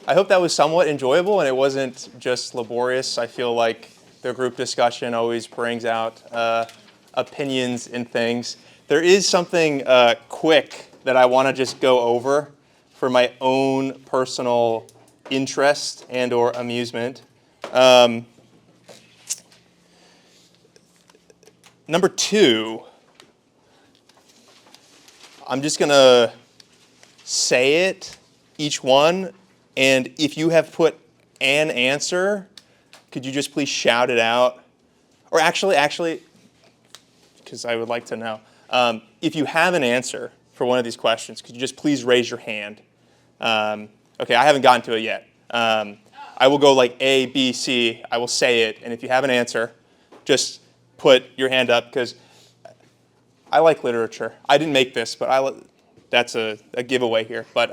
I hope that was somewhat enjoyable and it wasn't just laborious. I feel like the group discussion always brings out opinions and things. There is something quick that I want to just go over for my own personal interest and or amusement. Number 2, I'm just going to say it, each one, and if you have put an answer, could you just please shout it out? Or actually, because I would like to know, if you have an answer for one of these questions, could you just please raise your hand? Okay, I haven't gotten to it yet. I will go like A, B, C. I will say it, and if you have an answer, just put your hand up, because I like literature. I didn't make this, but that's a giveaway here. But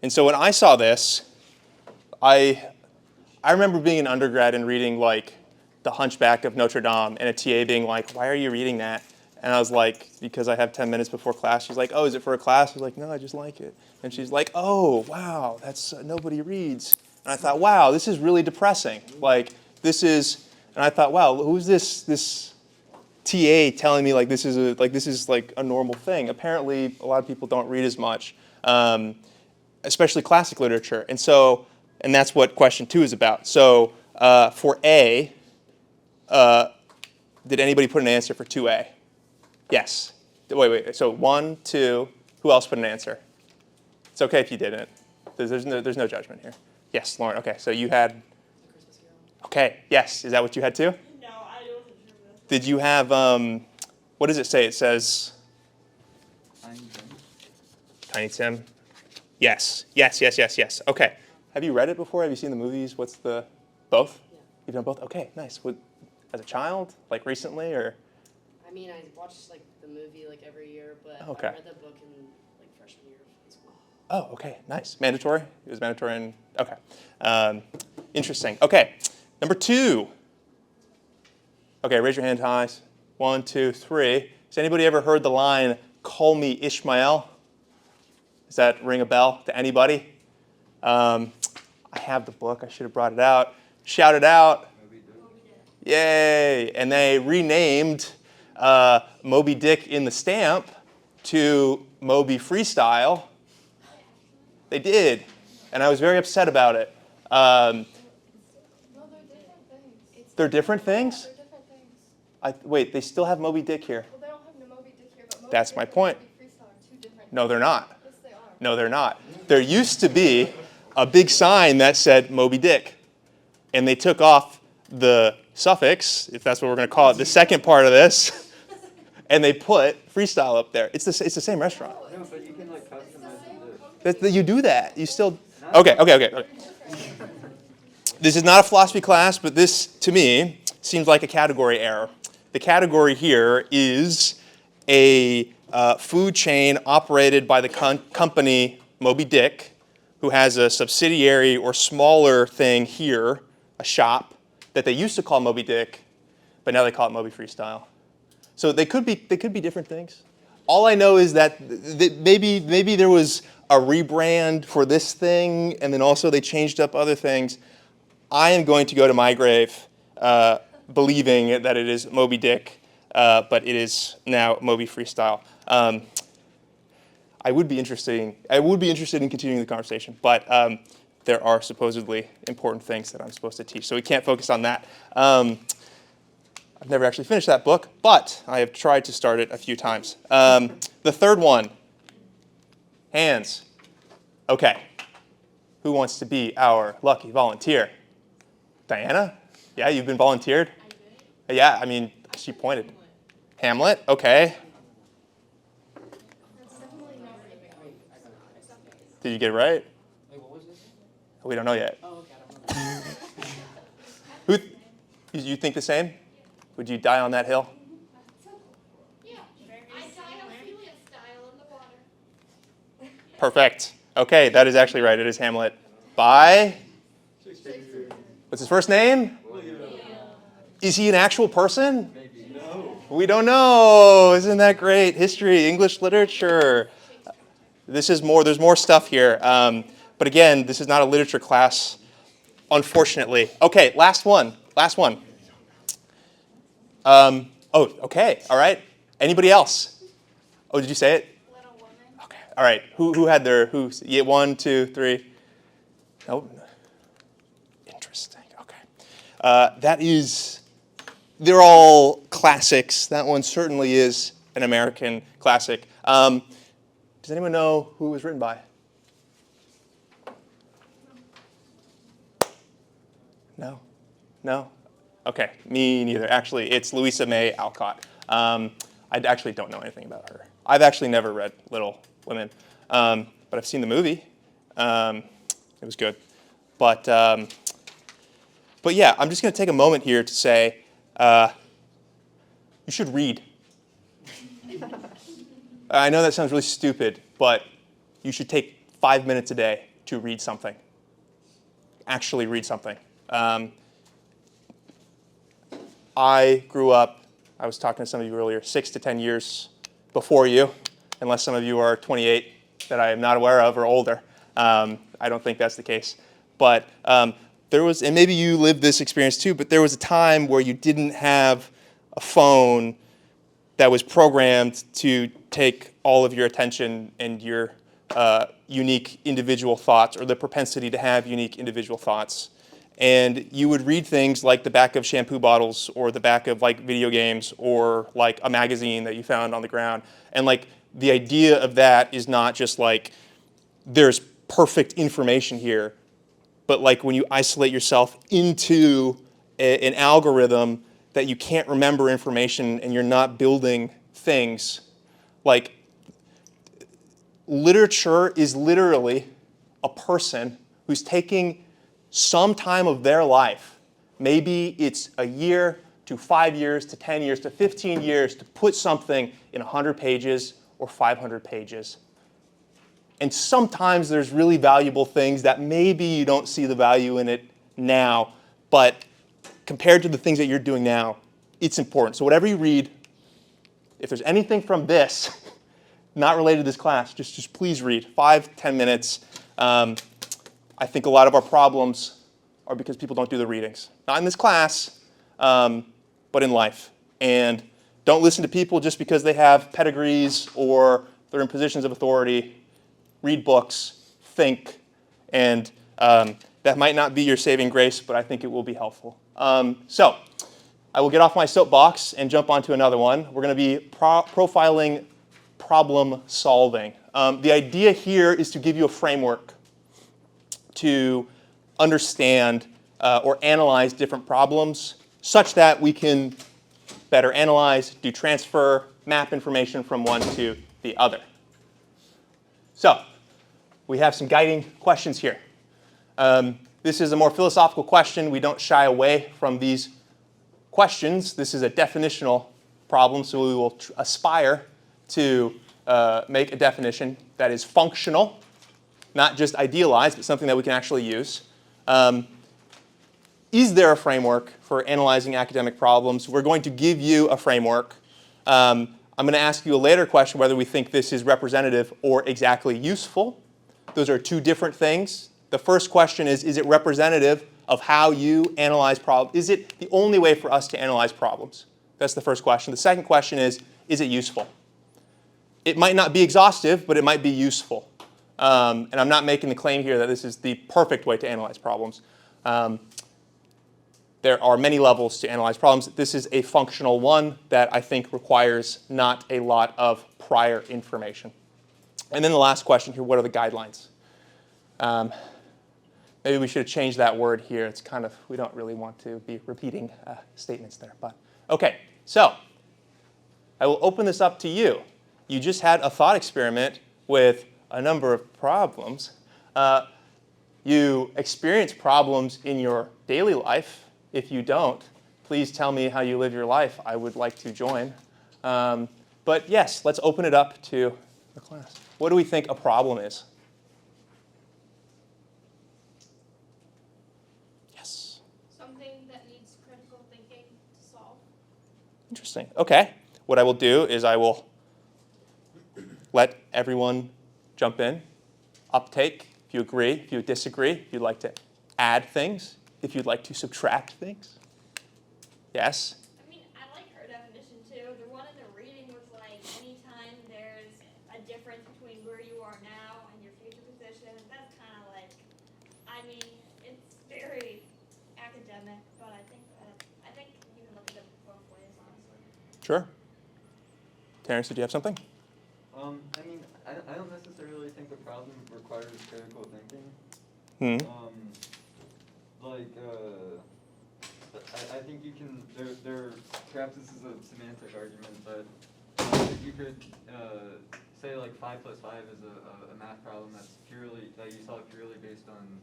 and so when I saw this, I remember being an undergrad and reading like The Hunchback of Notre Dame, and a TA being like, "Why are you reading that?" And I was like, "Because I have 10 minutes before class." She's like, "Oh, is it for a class?" I was like, "No, I just like it." And she's like, "Oh, wow, that's nobody reads." And I thought, "Wow, this is really depressing." Like this is, and I thought, "Wow, who's this TA telling me like this is like a normal thing?" Apparently, a lot of people don't read as much, especially classic literature. And that's what question 2 is about. So for A, did anybody put an answer for 2A? Yes. Wait. So 1, 2. Who else put an answer? It's okay if you didn't. There's no judgment here. Yes, Lauren. Okay, so you had. Okay. Yes. Is that what you had too? No, I wasn't sure. Did you have? What does it say? It says. Tiny Tim. Yes. Okay. Have you read it before? Have you seen the movies? What's the both? Yeah. You've done both. Okay, nice. As a child, like recently, or? I mean, I watched like the movie like every year, but Okay. I read the book in like freshman year of high school. Oh, okay, nice. Mandatory? It was mandatory and okay. Interesting. Okay, number 2. Okay, raise your hand high. 1, 2, 3. Has anybody ever heard the line, "Call me Ishmael"? Does that ring a bell to anybody? I have the book. I should have brought it out. Shout it out. Yay. And they renamed Moby Dick in the stamp to Moby Freestyle. They did. And I was very upset about it. No, they're different things. They're different things? They're different things. Wait, they still have Moby Dick here. Well, they don't have no Moby Dick here, but Moby That's Dick my and point. Moby Freestyle are two different No, they're not. things. Yes, they are. No, they're not. There used to be a big sign that said Moby Dick. And they took off the suffix, if that's what we're going to call it, the second part of this, and they put Freestyle up there. It's the same restaurant. No, but you can like customize it. You do that. You still. Okay. This is not a philosophy class, but this, to me, seems like a category error. The category here is a food chain operated by the company Moby Dick, who has a subsidiary or smaller thing here, a shop, that they used to call Moby Dick, but now they call it Moby Freestyle. So they could be different things. All I know is that maybe there was a rebrand for this thing, and then also they changed up other things. I am going to go to my grave believing that it is Moby Dick, but it is now Moby Freestyle. I would be interested in continuing the conversation, but there are supposedly important things that I'm supposed to teach, so we can't focus on that. I've never actually finished that book, but I have tried to start it a few times. The third one, hands. Okay, who wants to be our lucky volunteer? Diana? Yeah, you've been volunteered? I did. Yeah, I mean, she pointed. Hamlet, okay. Did you get it right? Wait, what was this? We don't know yet. Oh, okay. Who? You think the same? Would you die on that hill? Yeah. I died on Julia style in the water. Perfect. Okay, that is actually right. It is Hamlet. By? What's his first name? Is he an actual person? Maybe. No. We don't know. Isn't that great? History, English literature. There's more stuff here. But again, this is not a literature class, unfortunately. Okay, last one. Oh, okay, all right. Anybody else? Oh, did you say it? Little Woman. Okay, all right. Who had their, yeah, 1, 2, 3. Nope. Interesting, okay. They're all classics. That one certainly is an American classic. Does anyone know who it was written by? No? No? Okay, me neither. Actually, it's Louisa May Alcott. I actually don't know anything about her. I've actually never read Little Women, but I've seen the movie. It was good. But yeah, I'm just going to take a moment here to say you should read. I know that sounds really stupid, but you should take 5 minutes a day to read something. Actually read something. I grew up, I was talking to some of you earlier, 6 to 10 years before you, unless some of you are 28 that I am not aware of or older. I don't think that's the case. But there was, and maybe you lived this experience too, but there was a time where you didn't have a phone that was programmed to take all of your attention and your unique individual thoughts, or the propensity to have unique individual thoughts. And you would read things like the back of shampoo bottles, or the back of like video games, or like a magazine that you found on the ground. And like the idea of that is not just like there's perfect information here, but like when you isolate yourself into an algorithm that you can't remember information and you're not building things, like literature is literally a person who's taking some time of their life, maybe it's a year to 5 years to 10 years to 15 years, to put something in 100 pages or 500 pages. And sometimes there's really valuable things that maybe you don't see the value in it now, but compared to the things that you're doing now, it's important. So whatever you read, if there's anything from this not related to this class, just please read. 5, 10 minutes. I think a lot of our problems are because people don't do the readings. Not in this class, but in life. And don't listen to people just because they have pedigrees or they're in positions of authority. Read books, think, and that might not be your saving grace, but I think it will be helpful. So I will get off my soapbox and jump onto another one. We're going to be profiling problem solving. The idea here is to give you a framework to understand or analyze different problems such that we can better analyze, do transfer, map information from one to the other. So we have some guiding questions here. This is a more philosophical question. We don't shy away from these questions. This is a definitional problem, so we will aspire to make a definition that is functional, not just idealized, but something that we can actually use. Is there a framework for analyzing academic problems? We're going to give you a framework. I'm going to ask you a later question whether we think this is representative or exactly useful. Those are two different things. The first question is it representative of how you analyze problems? Is it the only way for us to analyze problems? That's the first question. The second question is it useful? It might not be exhaustive, but it might be useful. And I'm not making the claim here that this is the perfect way to analyze problems. There are many levels to analyze problems. This is a functional one that I think requires not a lot of prior information. And then the last question here, what are the guidelines? Maybe we should have changed that word here. It's kind of, we don't really want to be repeating statements there. But okay, so I will open this up to you. You just had a thought experiment with a number of problems. You experience problems in your daily life. If you don't, please tell me how you live your life. I would like to join. But yes, let's open it up to the class. What do we think a problem is? Yes. Something that needs critical thinking to solve. Interesting. Okay. What I will do is I will let everyone jump in. Uptake. If if you agree, if you disagree, if you'd like to add things, if you'd like to subtract things. Yes? I mean, I like her definition too. The one in the reading was like, anytime there's a difference between where you are now and your future position, that's kind of like, I mean, it's very academic, but I think you can look at it both ways, honestly. Sure. Terrence, did you have something? I mean, I don't necessarily think the problem requires critical thinking. Hmm. I think you can, perhaps this is a semantic argument, but you could say like 5 + 5 is a math problem that you solve purely based on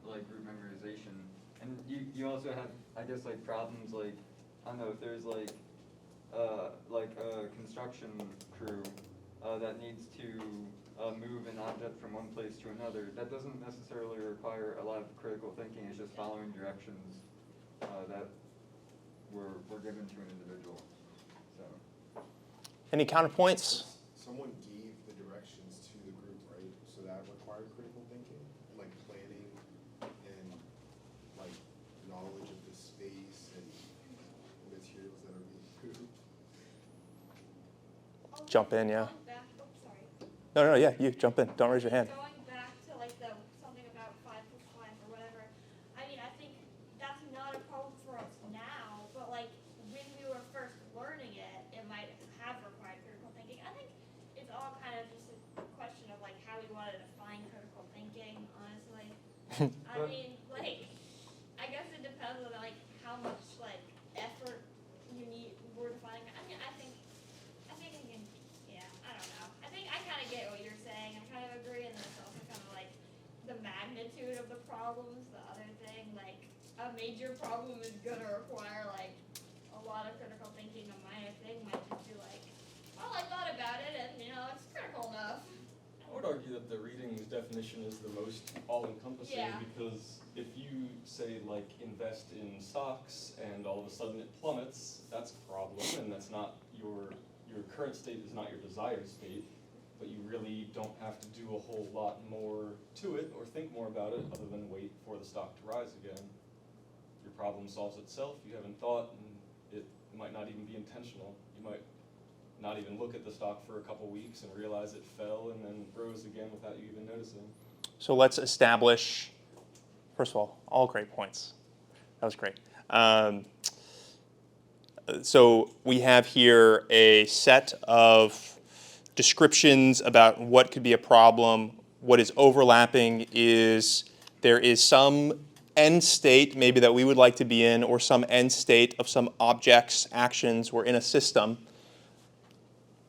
like root memorization. And you also have, I guess, like problems like, I don't know, if there's like a construction crew that needs to move an object from one place to another, that doesn't necessarily require a lot of critical thinking. It's just following directions that were given to an individual. So. Any counterpoints? Someone gave the directions to the group, right? So that required critical thinking, like planning and like knowledge of the space and materials that are being moved. Jump in, yeah. Going back, oh, sorry. No, yeah, you jump in. Don't raise your hand. Going back to like something about 5 + 5 or whatever. I mean, I think that's not a problem for us now, but like when we were first learning it, it might have required critical thinking. I think it's all kind of just a question of like how we want to define critical thinking, honestly. I mean, like, I guess it depends on like how much like effort you need. We're defining. I mean, I think I can. Yeah, I don't know. I think I kind of get what you're saying. I kind of agree, and then it's also kind of like the magnitude of the problems. The other thing, like a major problem is gonna require like a lot of critical thinking. A minor thing might just be like, well, I thought about it, and it's critical enough. I would argue that the reading's definition is the most all-encompassing Yeah. because if you say like invest in stocks and all of a sudden it plummets, that's a problem, and that's not your current state is not your desired state, but you really don't have to do a whole lot more to it or think more about it other than wait for the stock to rise again. Your problem solves itself, you haven't thought, and it might not even be intentional. You might not even look at the stock for a couple weeks and realize it fell and then rose again without you even noticing. So let's establish, first of all great points. That was great. So we have here a set of descriptions about what could be a problem. What is overlapping is there is some end state maybe that we would like to be in, or some end state of some objects, actions. We're in a system,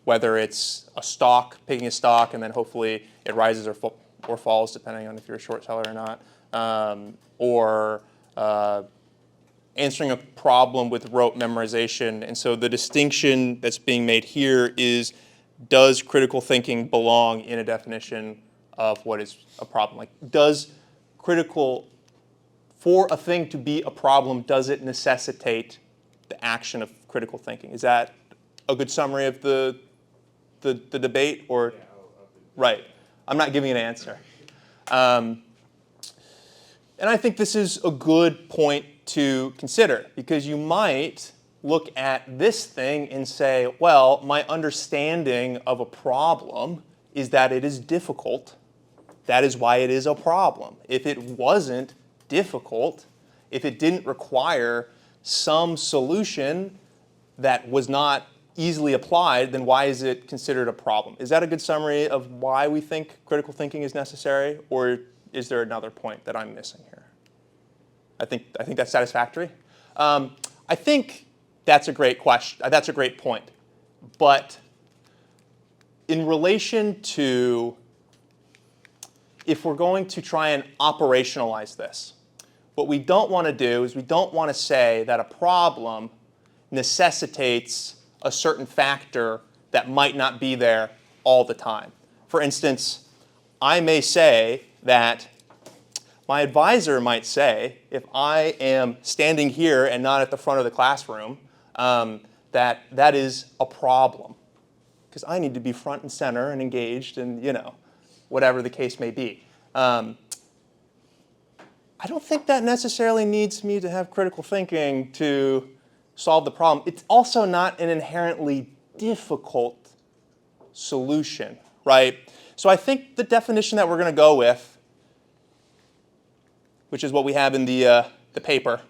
whether it's a stock, picking a stock, and then hopefully it rises or falls, depending on if you're a short seller or not, or answering a problem with rote memorization. And so the distinction that's being made here is, does critical thinking belong in a definition of what is a problem? Like, does critical, for a thing to be a problem, does it necessitate the action of critical thinking? Is that a good summary of the debate? Or Yeah, right, I'm not giving an answer. And I think this is a good point to consider, because you might look at this thing and say, well, my understanding of a problem is that it is difficult. That is why it is a problem. If it wasn't difficult, if it didn't require some solution that was not easily applied, then why is it considered a problem? Is that a good summary of why we think critical thinking is necessary, or is there another point that I'm missing here? I think that's satisfactory. I think that's a great question. That's a great point. But in relation to, if we're going to try and operationalize this, what we don't want to do is we don't want to say that a problem necessitates a certain factor that might not be there all the time. For instance, I may say that my advisor might say, if I am standing here and not at the front of the classroom, that is a problem, because I need to be front and center and engaged, and whatever the case may be. I don't think that necessarily needs me to have critical thinking to solve the problem. It's also not an inherently difficult solution, right? So I think the definition that we're going to go with, which is what we have in the paper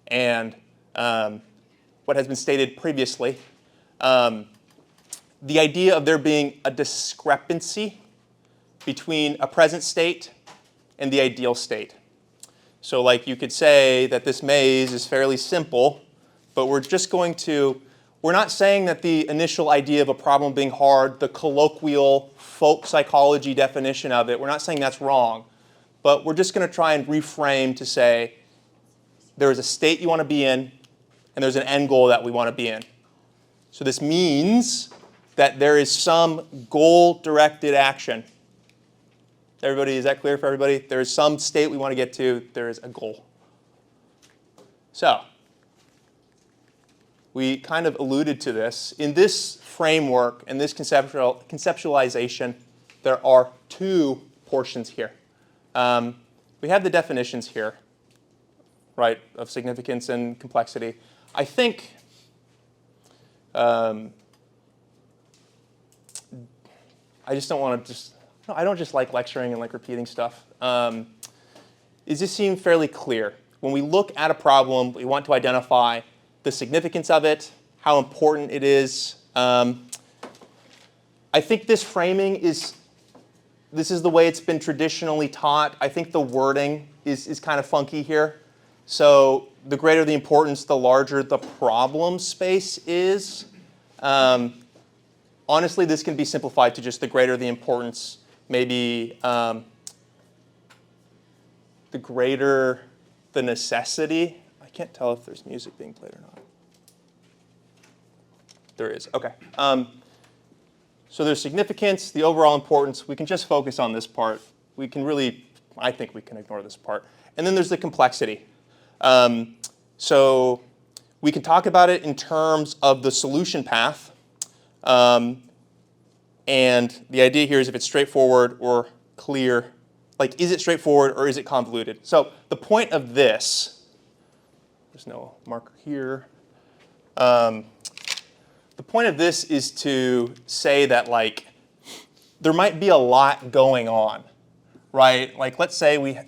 and what has been stated previously, the idea of there being a discrepancy between a present state and the ideal state. So like you could say that this maze is fairly simple, but we're not saying that the initial idea of a problem being hard, the colloquial folk psychology definition of it, we're not saying that's wrong, but we're just going to try and reframe to say there is a state you want to be in, and there's an end goal that we want to be in. So this means that there is some goal-directed action. Everybody, is that clear for everybody? There is some state we want to get to. There is a goal. So we kind of alluded to this. In this framework and this conceptualization, there are two portions here. We have the definitions here, right, of significance and complexity. I think I just don't want to I don't just like lecturing and like repeating stuff. It just seems fairly clear. When we look at a problem, we want to identify the significance of it, how important it is. I think this framing this is the way it's been traditionally taught. I think the wording is kind of funky here. So the greater the importance, the larger the problem space is. Honestly, this can be simplified to just the greater the importance, maybe the greater the necessity. I can't tell if there's music being played or not. There is, okay. So there's significance, the overall importance. We can just focus on this part. We can really, I think we can ignore this part. And then there's the complexity. So we can talk about it in terms of the solution path. And the idea here is if it's straightforward or clear, like is it straightforward or is it convoluted? So the point of this, there's no marker here. The point of this is to say that like there might be a lot going on, right? Like let's say okay.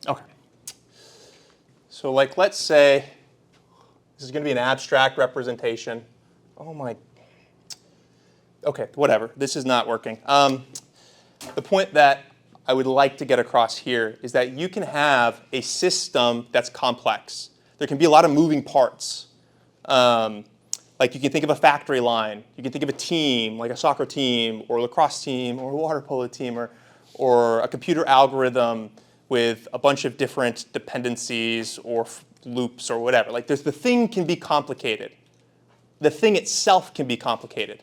Okay. So like let's say this is going to be an abstract representation. Oh my. Okay, whatever. This is not working. The point that I would like to get across here is that you can have a system that's complex. There can be a lot of moving parts. Like you can think of a factory line. You can think of a team, like a soccer team, or a lacrosse team, or a water polo team, or a computer algorithm with a bunch of different dependencies or loops or whatever. Like the thing can be complicated. The thing itself can be complicated.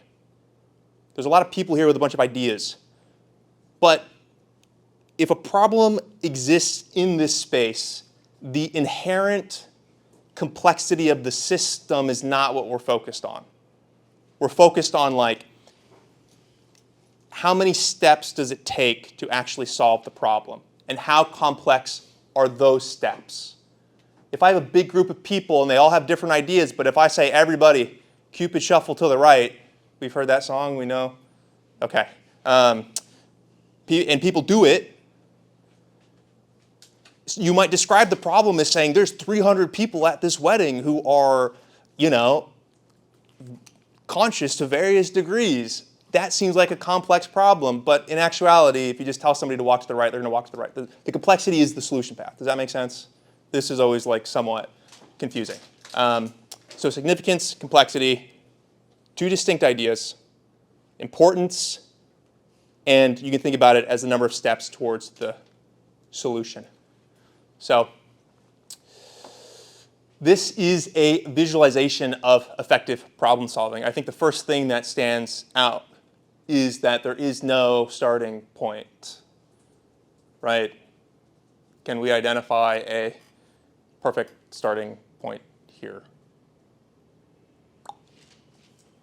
There's a lot of people here with a bunch of ideas. But if a problem exists in this space, the inherent complexity of the system is not what we're focused on. We're focused on like, how many steps does it take to actually solve the problem? And how complex are those steps? If I have a big group of people and they all have different ideas, but if I say, everybody, Cupid shuffle to the right, we've heard that song, we know? Okay. And people do it. You might describe the problem as saying there's 300 people at this wedding who are, conscious to various degrees. That seems like a complex problem, but in actuality, if you just tell somebody to walk to the right, they're going to walk to the right. The complexity is the solution path. Does that make sense? This is always like somewhat confusing. So significance, complexity, two distinct ideas, importance, and you can think about it as the number of steps towards the solution. So this is a visualization of effective problem solving. I think the first thing that stands out is that there is no starting point, right? Can we identify a perfect starting point here?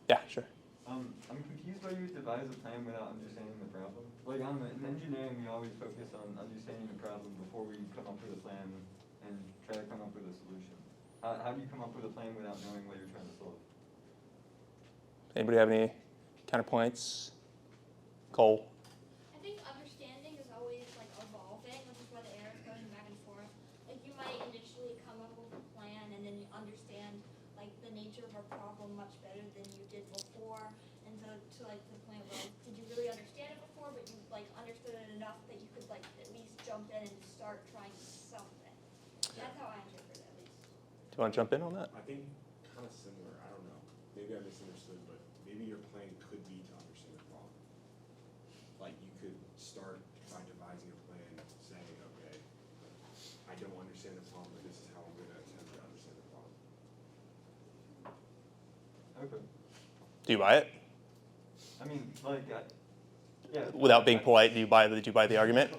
Yeah, sure. I'm confused why you would devise a plan without understanding the problem. Like in engineering, we always focus on understanding the problem before we come up with a plan and try to come up with a solution. How do you come up with a plan without knowing what you're trying to solve? Anybody have any counterpoints? Cole? I think understanding is always like evolving, which is why the error is going back and forth. Like you might initially come up with a plan and then you understand like the nature of a problem much better than you did before. And so to like the point where like, did you really understand it before, but you like understood it enough that you could like at least jump in and start trying something. That's how I interpret it at least. Do you want to jump in on that? I think kind of similar, I don't know, maybe I misunderstood, but maybe your plan could be to understand the problem. Like you could start by devising a plan saying, okay, I don't understand the problem, but this is how I'm gonna attempt to understand the problem. Okay. Do you buy it? I mean, like, yeah. Without being polite, did you buy the argument?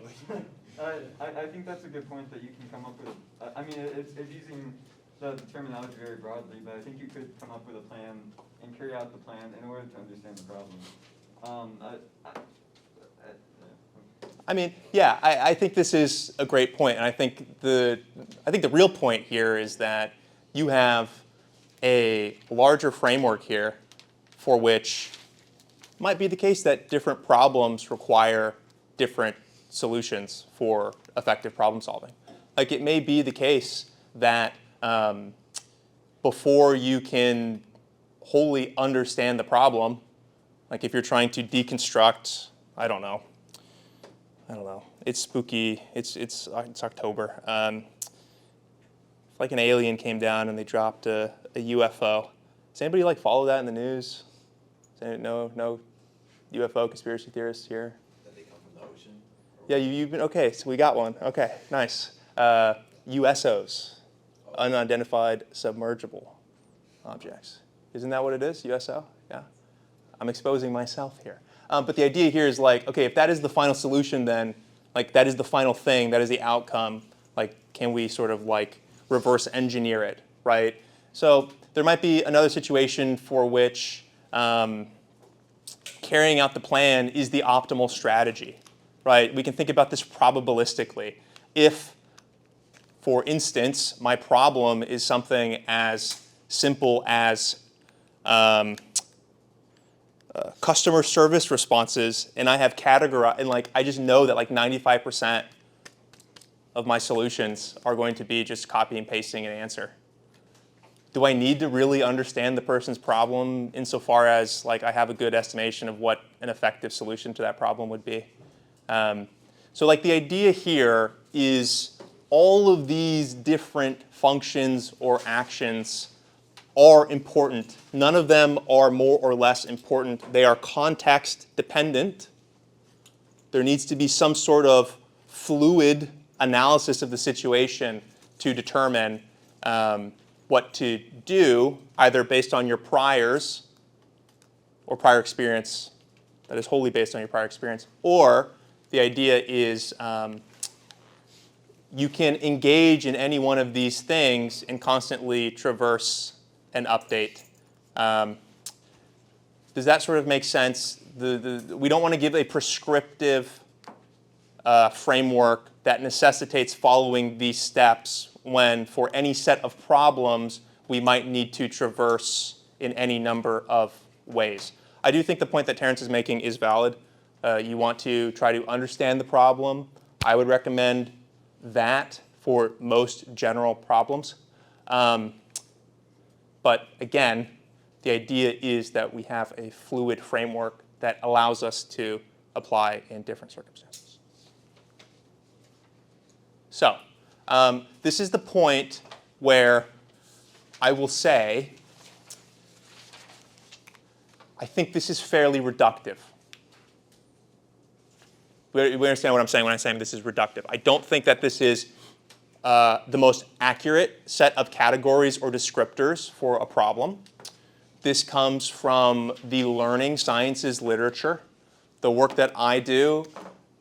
I think that's a good point that you can come up with. I mean, it's using the terminology very broadly, but I think you could come up with a plan and carry out the plan in order to understand the problem. I mean, yeah, I think this is a great point, and I think the real point here is that you have a larger framework here for which it might be the case that different problems require different solutions for effective problem solving. Like it may be the case that before you can wholly understand the problem, like if you're trying to deconstruct, I don't know, it's spooky, it's October. If like an alien came down and they dropped a UFO, does anybody like follow that in the news? No UFO conspiracy theorists here? That they come from the ocean? Yeah, you've been, okay, so we got one. Okay, nice. USOs, unidentified submergible objects. Isn't that what it is, USO? Yeah. I'm exposing myself here. But the idea here is like, okay, if that is the final solution, then like that is the final thing, that is the outcome, like can we sort of like reverse engineer it, right? So there might be another situation for which carrying out the plan is the optimal strategy, right? We can think about this probabilistically. If, for instance, my problem is something as simple as customer service responses, and I have categorized, and like I just know that like 95% of my solutions are going to be just copy and pasting an answer. Do I need to really understand the person's problem insofar as like I have a good estimation of what an effective solution to that problem would be? So like the idea here is all of these different functions or actions are important. None of them are more or less important. They are context dependent. There needs to be some sort of fluid analysis of the situation to determine what to do, either based on your priors or prior experience that is wholly based on your prior experience, or the idea is you can engage in any one of these things and constantly traverse and update. Does that sort of make sense? We don't want to give a prescriptive framework that necessitates following these steps when for any set of problems we might need to traverse in any number of ways. I do think the point that Terrence is making is valid. You want to try to understand the problem. I would recommend that for most general problems. But again, the idea is that we have a fluid framework that allows us to apply in different circumstances. So this is the point where I will say, I think this is fairly reductive. We understand what I'm saying when I'm saying this is reductive. I don't think that this is the most accurate set of categories or descriptors for a problem. This comes from the learning sciences literature. the work that I do,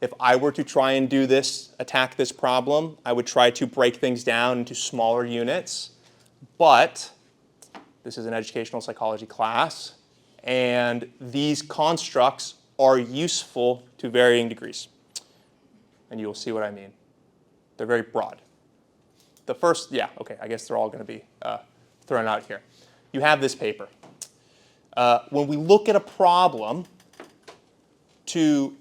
if I were to try and do this, attack this problem, I would try to break things down into smaller units. But this is an educational psychology class, and these constructs are useful to varying degrees. And you'll see what I mean. They're very broad. The first, yeah, okay, I guess they're all going to be thrown out here. You have this paper. When we look at a problem, to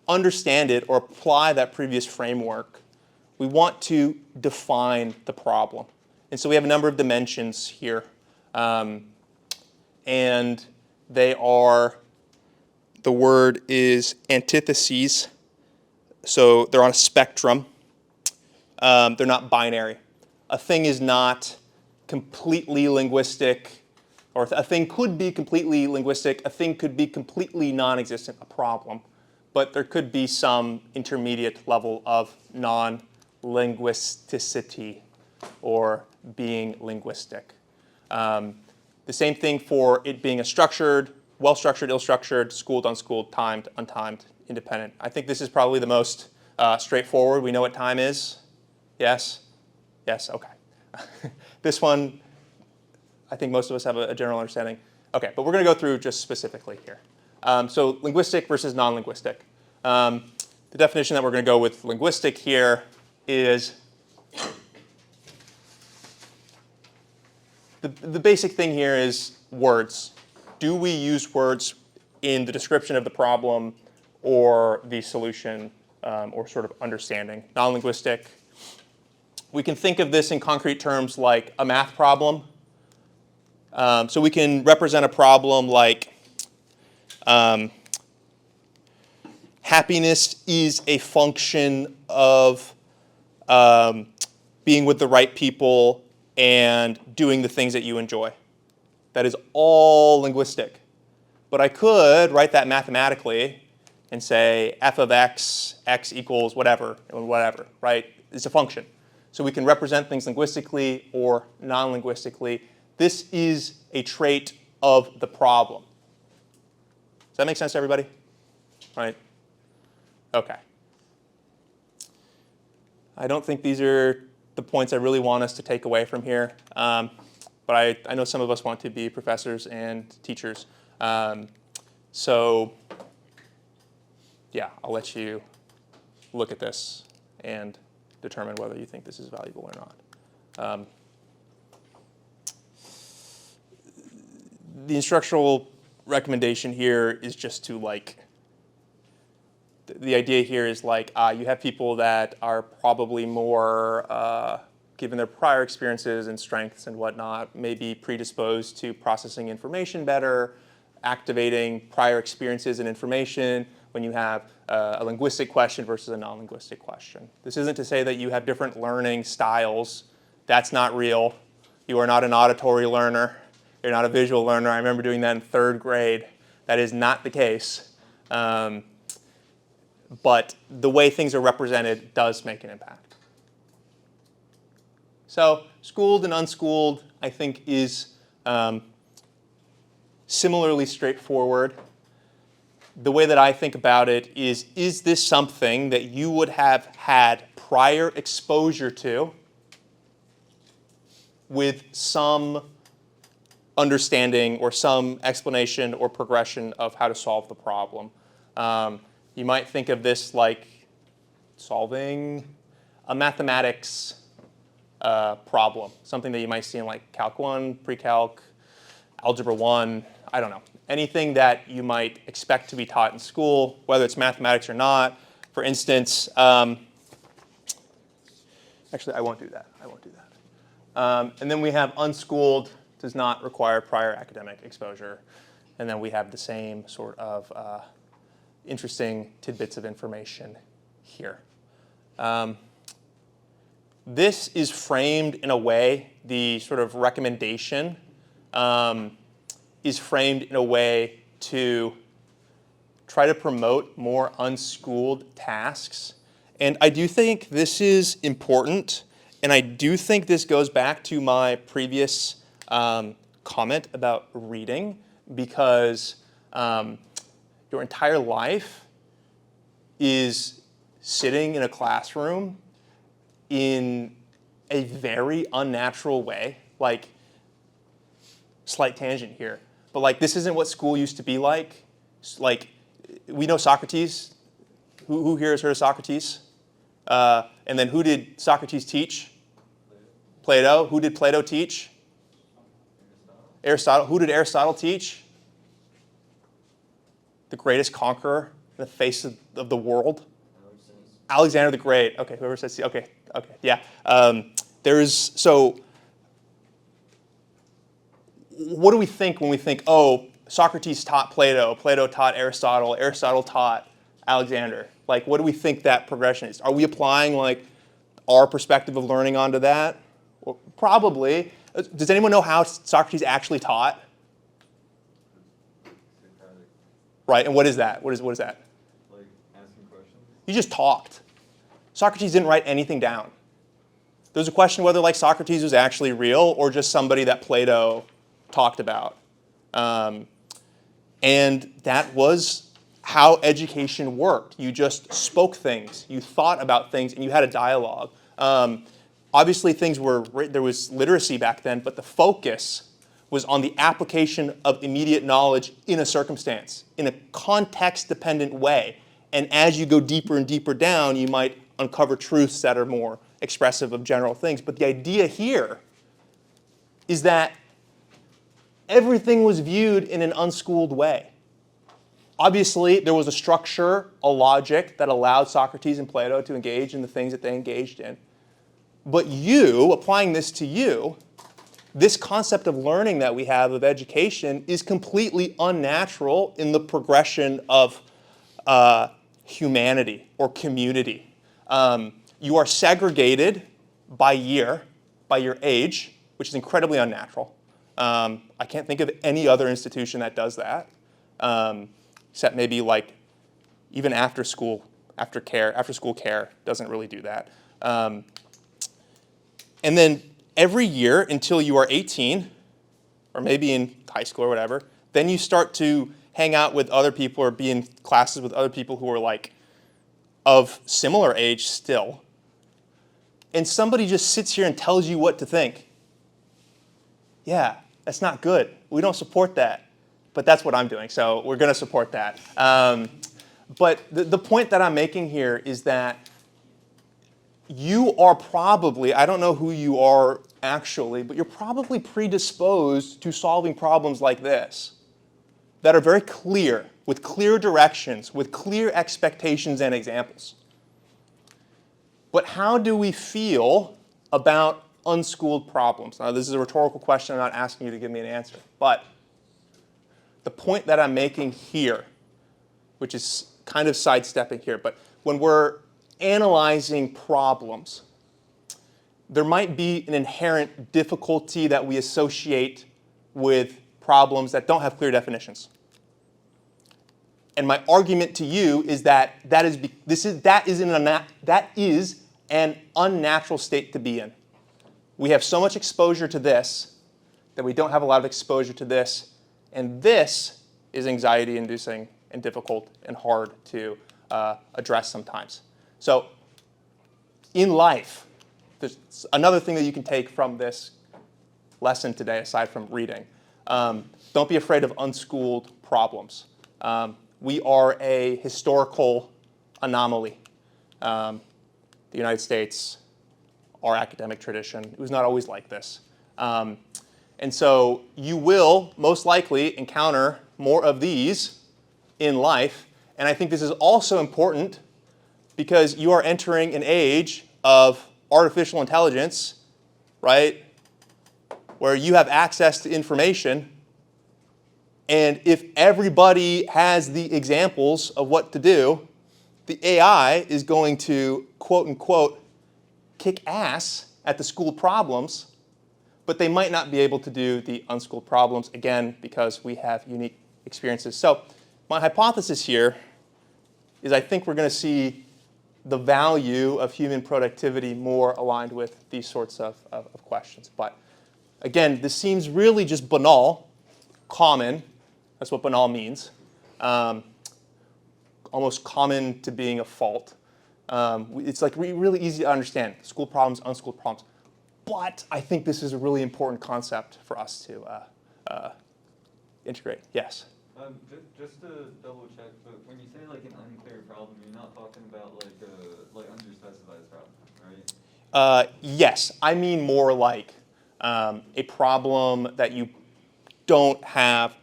understand it or apply that previous framework, we want to define the problem. And so we have a number of dimensions here. And they are, the word is antitheses. So they're on a spectrum. They're not binary. A thing is not completely linguistic, or a thing could be completely linguistic, a thing could be completely non-existent, a problem. But there could be some intermediate level of non-linguisticity or being linguistic. The same thing for it being a structured, well-structured, ill-structured, schooled, unschooled, timed, untimed, independent. I think this is probably the most straightforward. We know what time is. Yes? Yes, okay. This one, I think most of us have a general understanding. Okay, but we're going to go through just specifically here. So linguistic versus non-linguistic. The definition that we're going to go with linguistic here is the basic thing here is words. Do we use words in the description of the problem or the solution or sort of understanding? Non-linguistic. We can think of this in concrete terms like a math problem. So we can represent a problem like happiness is a function of being with the right people and doing the things that you enjoy. That is all linguistic. But I could write that mathematically and say f of x, x equals whatever, right? It's a function. So we can represent things linguistically or non-linguistically. This is a trait of the problem. Does that make sense to everybody? Right? Okay. I don't think these are the points I really want us to take away from here. But I know some of us want to be professors and teachers. So yeah, I'll let you look at this and determine whether you think this is valuable or not. The instructional recommendation here is just to the idea here is you have people that are probably more, given their prior experiences and strengths and whatnot, maybe predisposed to processing information better, activating prior experiences and information when you have a linguistic question versus a non-linguistic question. This isn't to say that you have different learning styles. That's not real. You are not an auditory learner. You're not a visual learner. I remember doing that in 3rd grade. That is not the case. But the way things are represented does make an impact. So schooled and unschooled, I think, is similarly straightforward. The way that I think about it is this something that you would have had prior exposure to with some understanding or some explanation or progression of how to solve the problem? You might think of this like solving a mathematics problem, something that you might see in like Calc 1, Pre-Calc, Algebra 1, I don't know. Anything that you might expect to be taught in school, whether it's mathematics or not. For instance, actually I won't do that. And then we have unschooled, does not require prior academic exposure. And then we have the same sort of interesting tidbits of information here. This is framed in a way, the sort of recommendation is framed in a way to try to promote more unschooled tasks. And I do think this is important, and I do think this goes back to my previous comment about reading, because your entire life is sitting in a classroom in a very unnatural way. Like, slight tangent here, but like this isn't what school used to be like. Like, we know Socrates. Who here has heard of Socrates? And then who did Socrates teach? Plato. Who did Plato teach? Aristotle. Who did Aristotle teach? The greatest conqueror in the face of the world. Alexander the Great. Okay, whoever says, okay, yeah. So what do we think when we think, oh, Socrates taught Plato, Plato taught Aristotle, Aristotle taught Alexander? Like, what do we think that progression is? Are we applying, like, our perspective of learning onto that? Well, probably. Does anyone know how Socrates actually taught? Right, and what is that? What is that? Like asking questions? He just talked. Socrates didn't write anything down. There's a question whether, like, Socrates was actually real or just somebody that Plato talked about. And that was how education worked. You just spoke things, you thought about things, and you had a dialogue. Obviously, there was literacy back then, but the focus was on the application of immediate knowledge in a circumstance, in a context-dependent way. And as you go deeper and deeper down, you might uncover truths that are more expressive of general things. But the idea here is that everything was viewed in an unschooled way. Obviously, there was a structure, a logic that allowed Socrates and Plato to engage in the things that they engaged in. But you, applying this to you, this concept of learning that we have of education is completely unnatural in the progression of humanity or community. You are segregated by year, by your age, which is incredibly unnatural. I can't think of any other institution that does that, except maybe like even after school care doesn't really do that. And then every year until you are 18, or maybe in high school or whatever, then you start to hang out with other people or be in classes with other people who are like of similar age still. And somebody just sits here and tells you what to think. Yeah, that's not good. We don't support that. But that's what I'm doing, so we're going to support that. But the point that I'm making here is that you are probably, I don't know who you are actually, but you're probably predisposed to solving problems like this that are very clear, with clear directions, with clear expectations and examples. But how do we feel about unschooled problems? Now, this is a rhetorical question. I'm not asking you to give me an answer. But the point that I'm making here, which is kind of sidestepping here, but when we're analyzing problems, there might be an inherent difficulty that we associate with problems that don't have clear definitions. And my argument to you is that that is an unnatural state to be in. We have so much exposure to this that we don't have a lot of exposure to this, and this is anxiety-inducing and difficult and hard to address sometimes. So in life, there's another thing that you can take from this lesson today, aside from reading. Don't be afraid of unschooled problems. We are a historical anomaly. The United States, our academic tradition, it was not always like this. And so you will most likely encounter more of these in life. And I think this is also important because you are entering an age of artificial intelligence, right, where you have access to information. And if everybody has the examples of what to do, the AI is going to, quote unquote, kick ass at the school problems, but they might not be able to do the unschooled problems, again, because we have unique experiences. So my hypothesis here is I think we're going to see the value of human productivity more aligned with these sorts of questions. But again, this seems really just banal, common. That's what banal means. almost common to being a fault. It's like really easy to understand, school problems, unschooled problems. But I think this is a really important concept for us to integrate. Yes? Just to double check, but when you say like an unclear problem, you're not talking about like underspecified problem, right? Yes, I mean more like a problem that you don't have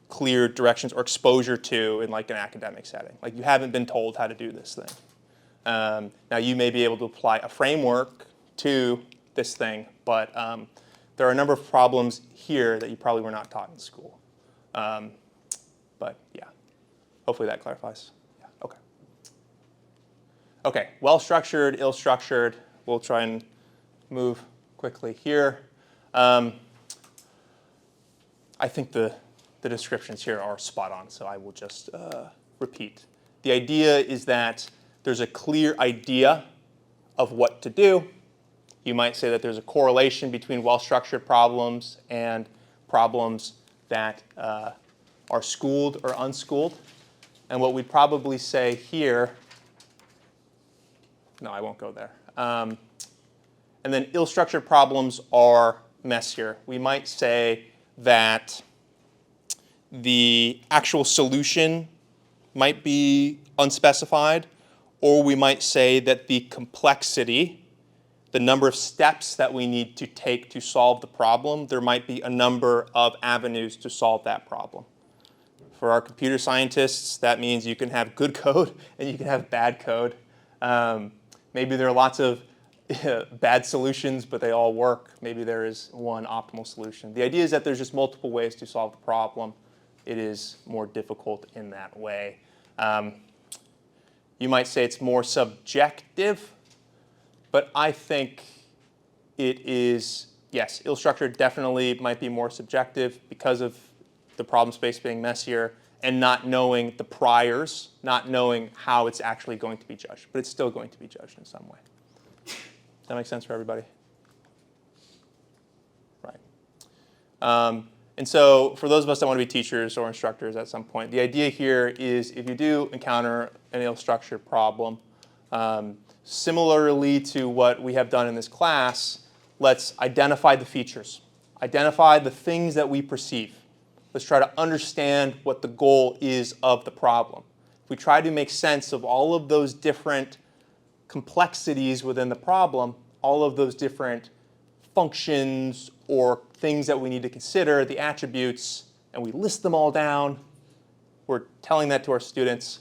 clear directions or exposure to in like an academic setting. Like you haven't been told how to do this thing. Now you may be able to apply a framework to this thing, but there are a number of problems here that you probably were not taught in school. But yeah, hopefully that clarifies. Yeah, okay. Okay, well-structured, ill-structured. We'll try and move quickly here. I think the descriptions here are spot on, so I will just repeat. The idea is that there's a clear idea of what to do. You might say that there's a correlation between well-structured problems and problems that are schooled or unschooled. And what we'd probably say here, no, I won't go there. And then ill-structured problems are messier. We might say that the actual solution might be unspecified, or we might say that the complexity, the number of steps that we need to take to solve the problem, there might be a number of avenues to solve that problem. For our computer scientists, that means you can have good code and you can have bad code. Maybe there are lots of bad solutions, but they all work. Maybe there is one optimal solution. The idea is that there's just multiple ways to solve the problem. It is more difficult in that way. You might say it's more subjective, but I think it is, yes, ill-structured definitely might be more subjective because of the problem space being messier and not knowing the priors, not knowing how it's actually going to be judged. But it's still going to be judged in some way. Does that make sense for everybody? Right. And so for those of us that want to be teachers or instructors at some point, the idea here is if you do encounter an ill-structured problem, similarly to what we have done in this class, let's identify the features. Identify the things that we perceive. Let's try to understand what the goal is of the problem. If we try to make sense of all of those different complexities within the problem, all of those different functions or things that we need to consider, the attributes, and we list them all down, we're telling that to our students,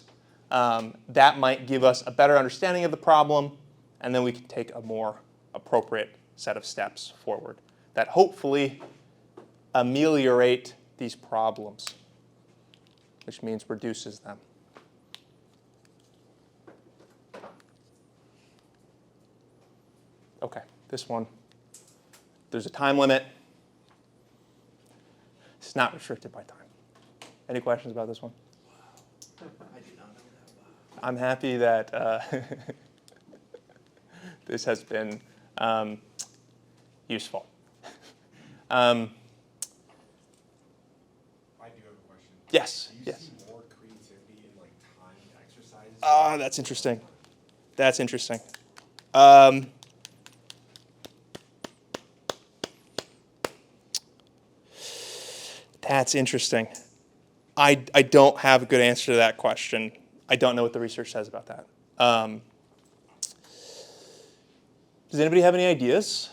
that might give us a better understanding of the problem, and then we can take a more appropriate set of steps forward that hopefully ameliorate these problems, which means reduces them. Okay, this one, there's a time limit. It's not restricted by time. Any questions about this one? I did not know that. I'm happy that this has been useful. I do have a question. Yes, Do you yes. see more creativity in like timed exercises? That's interesting. That's interesting. That's interesting. I don't have a good answer to that question. I don't know what the research says about that. Does anybody have any ideas?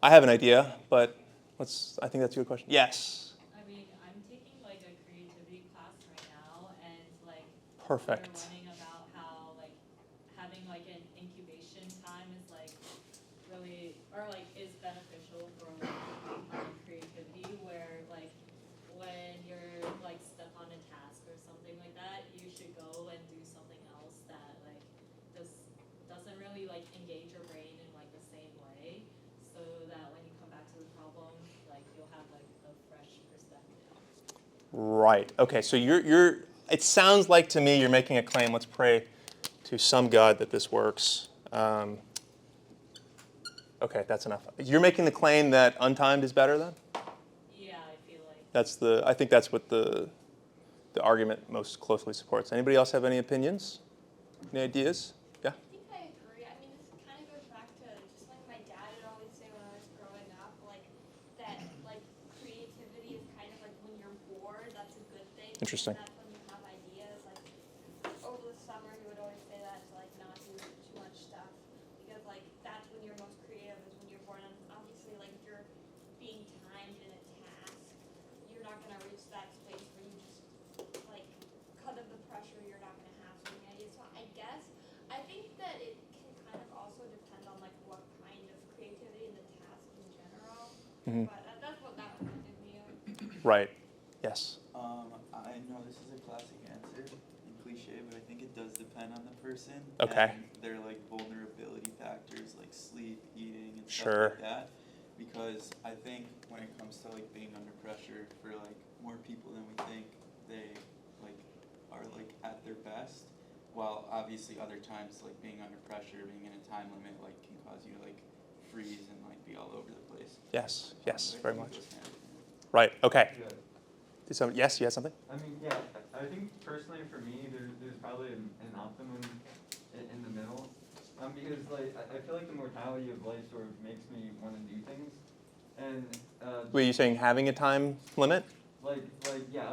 I have an idea, but I think that's a good question. Yes. I mean, I'm taking like a creativity class right now, and like Perfect. we're learning about how like having like an incubation time is like really, or like is beneficial for like creativity. Where like when you're like stuck on a task or something like that, you should go and do something else that like just doesn't really like engage your brain in like the same way, so that when you come back to the problem, like you'll have like a fresh perspective. Right. Okay. So you're. It sounds like to me you're making a claim. Let's pray to some God that this works. Okay, that's enough. You're making the claim that untimed is better then? Yeah, I feel like. I think that's what the the argument most closely supports. Anybody else have any opinions? Any ideas? Yeah? I think I agree. I mean, this kind of goes back to just like my dad would always say when I was growing up, like that, like creativity is kind of like when you're bored, that's a good thing. Interesting. That's when you have ideas. Like over the summer, he would always say that to like not do too much stuff because like that's when you're most creative is when you're bored. And obviously, like if you're being timed in a task, you're not gonna reach that space where you just like cut of the pressure. You're not gonna have so many ideas. So I guess I think that it can kind of also depend on like what kind of creativity in the task in general. Mhm. But that's what that reminded me of. Right. Yes. I know this is a classic answer and cliche, but I think it does depend on the person. Okay. And their like vulnerability factors like sleep, eating, and Sure. stuff like that. Because I think when it comes to like being under pressure for like more people than we think, they like are like at their best. While obviously other times like being under pressure, being in a time limit like can cause you to like freeze and like be all over the place. Yes. Yes. But I Very think much. it goes hand in hand. Right. Okay. Yeah. Yes. You had something? I mean, yeah, I think personally for me, there's probably an optimum in the middle. Because like, I feel like the mortality of life sort of makes me want to do things. And, Were you saying having a time limit? like, yeah,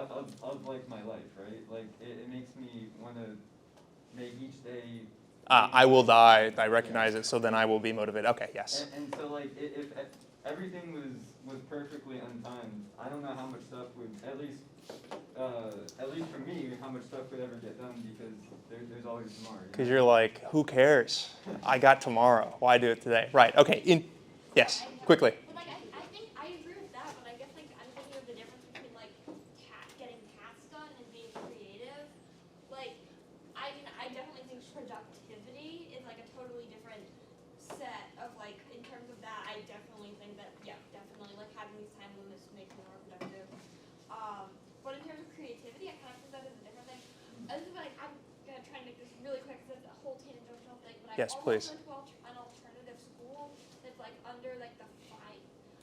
of like my life, right? Like, it makes me want to make each day. I will die. I recognize it. So then I will be motivated. Okay. Yes. And so like, if everything was perfectly untimed, I don't know how much stuff would, at least for me, how much stuff would ever get done because there's always tomorrow. Because you're like, who cares? I got tomorrow. Why do it today? Right. Okay. Yes. Quickly. But like I think I agree with that, but I guess like I'm thinking of the difference between like getting tasks done and being creative. Like I mean I definitely think productivity is like a totally different set of like in terms of that I definitely think that yeah, definitely like having these time limits makes me more productive. But in terms of creativity I kind of think that is a different thing. This is like I'm gonna try and make this really quick because it's a whole tangential thing, but Yes, I please. almost went to an alternative school that's like under like the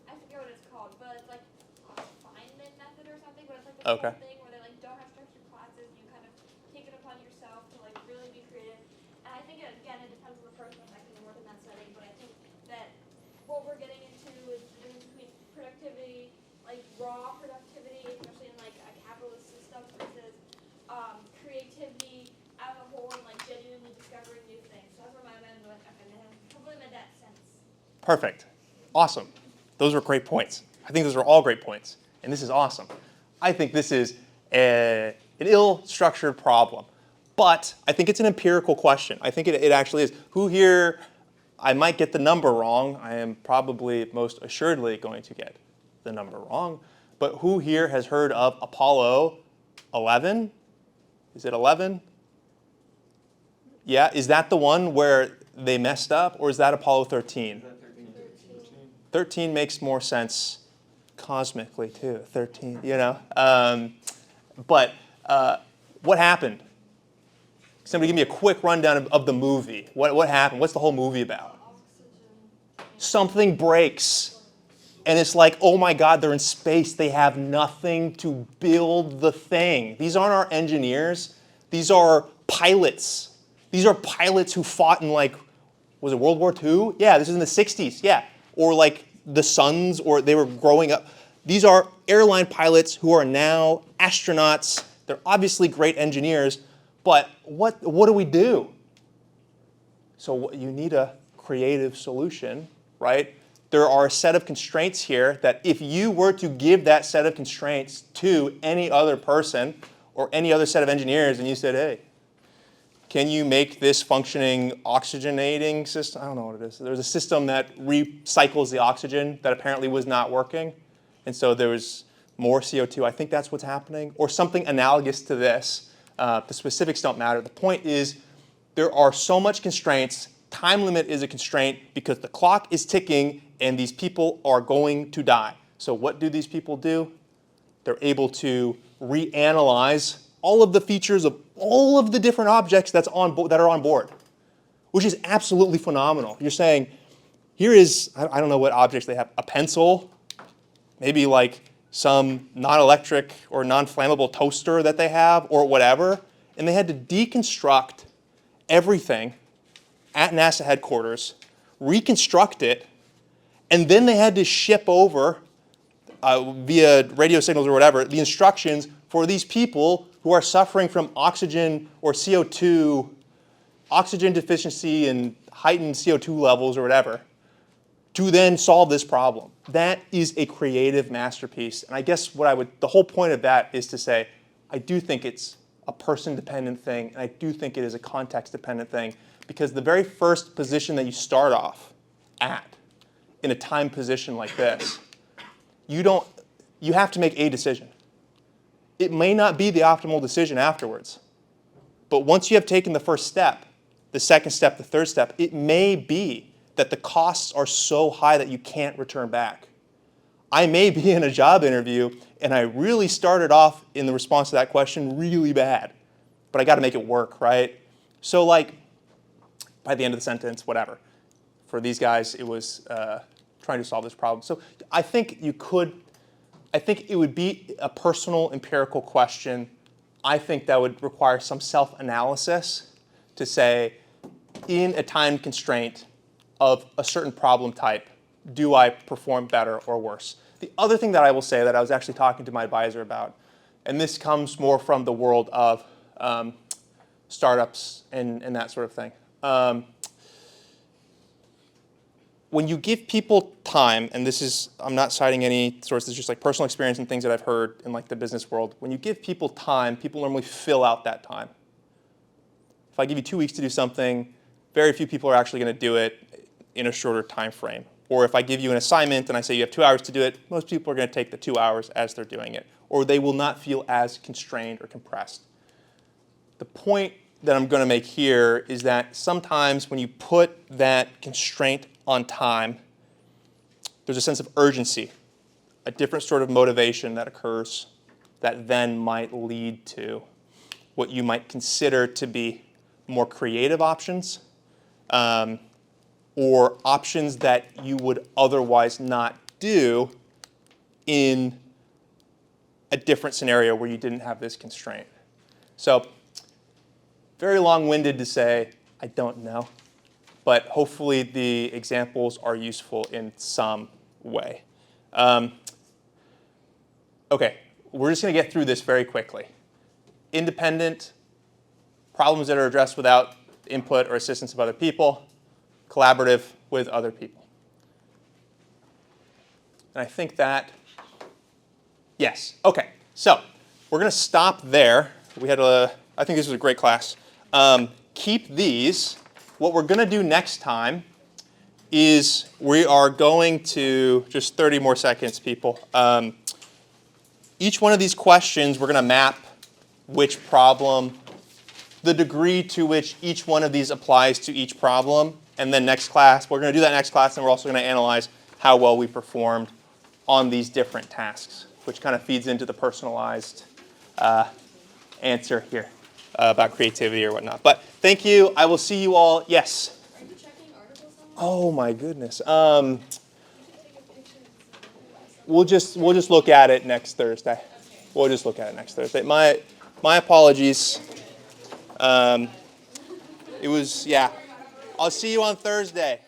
I forget what it's called, but it's like a Feynman method or something, but it's like this Okay. whole thing where they like don't have structured classes, you kind of take it upon yourself to like really be creative. And I think again it depends on the person if I can work in that setting, but I think that what we're getting into is the difference between productivity, like raw productivity, especially in like a capitalist system versus creativity as a whole and like genuinely discovering new things. So that's where my mind went. Okay, man, hopefully made that sense. Perfect. Awesome. Those were great points. I think those were all great points. And this is awesome. I think this is an ill-structured problem. But I think it's an empirical question. I think it actually is. Who here, I might get the number wrong. I am probably most assuredly going to get the number wrong. But who here has heard of Apollo 11? Is it 11? Yeah, is that the one where they messed up, or is that Apollo 13? Is that 13? 13 makes more sense cosmically too. 13, you know. But what happened? Somebody give me a quick rundown of the movie. What happened? What's the whole movie about? Something breaks. And it's like, oh my God, they're in space. They have nothing to build the thing. These aren't our engineers. These are pilots. These are pilots who fought in like, was it World War II? Yeah, this is in the 60s, yeah. Or like the Sons, or they were growing up. These are airline pilots who are now astronauts. They're obviously great engineers, but what do we do? So you need a creative solution, right? There are a set of constraints here that if you were to give that set of constraints to any other person or any other set of engineers and you said, hey, can you make this functioning oxygenating system? I don't know what it is. There's a system that recycles the oxygen that apparently was not working. And so there was more CO2. I think that's what's happening. Or something analogous to this. The specifics don't matter. The point is there are so much constraints. Time limit is a constraint because the clock is ticking and these people are going to die. So what do these people do? They're able to reanalyze all of the features of all of the different objects that are on board, which is absolutely phenomenal. You're saying, here is, I don't know what objects they have, a pencil, maybe like some non-electric or non-flammable toaster that they have or whatever, and they had to deconstruct everything at NASA headquarters, reconstruct it, and then they had to ship over via radio signals or whatever the instructions for these people who are suffering from oxygen or CO2, oxygen deficiency and heightened CO2 levels or whatever, to then solve this problem. That is a creative masterpiece. And I guess the whole point of that is to say, I do think it's a person-dependent thing, and I do think it is a context-dependent thing, because the very first position that you start off at in a time position like this, you have to make a decision. It may not be the optimal decision afterwards, but once you have taken the first step, the second step, the third step, it may be that the costs are so high that you can't return back. I may be in a job interview and I really started off in the response to that question really bad, but I got to make it work, right? So like by the end of the sentence, whatever. For these guys, it was trying to solve this problem. So I think it would be a personal empirical question. I think that would require some self-analysis to say, in a time constraint of a certain problem type, do I perform better or worse? The other thing that I will say that I was actually talking to my advisor about, and this comes more from the world of startups and that sort of thing. When you give people time, and this is, I'm not citing any sources, just like personal experience and things that I've heard in like the business world. When you give people time, people normally fill out that time. If I give you 2 weeks to do something, very few people are actually going to do it in a shorter time frame. Or if I give you an assignment and I say you have 2 hours to do it, most people are going to take the 2 hours as they're doing it. Or they will not feel as constrained or compressed. The point that I'm going to make here is that sometimes when you put that constraint on time, there's a sense of urgency, a different sort of motivation that occurs that then might lead to what you might consider to be more creative options, or options that you would otherwise not do in a different scenario where you didn't have this constraint. So, very long-winded to say, I don't know. But hopefully the examples are useful in some way. Okay, we're just going to get through this very quickly. Independent, problems that are addressed without input or assistance of other people, collaborative with other people. And I think that, yes, okay. So we're going to stop there. I think this was a great class. Keep these. What we're going to do next time is we are going to, just 30 more seconds, people. Each one of these questions, we're going to map which problem, the degree to which each one of these applies to each problem. And then next class, we're going to do that next class, and we're also going to analyze how well we performed on these different tasks, which kind of feeds into the personalized answer here about creativity or whatnot. But thank you. I will see you all. Yes? Are you checking articles on that? Oh, my goodness. You should take a picture and We'll just look at it next Thursday. We'll just look at it next Thursday. My apologies. It was, yeah. I'll see you on Thursday.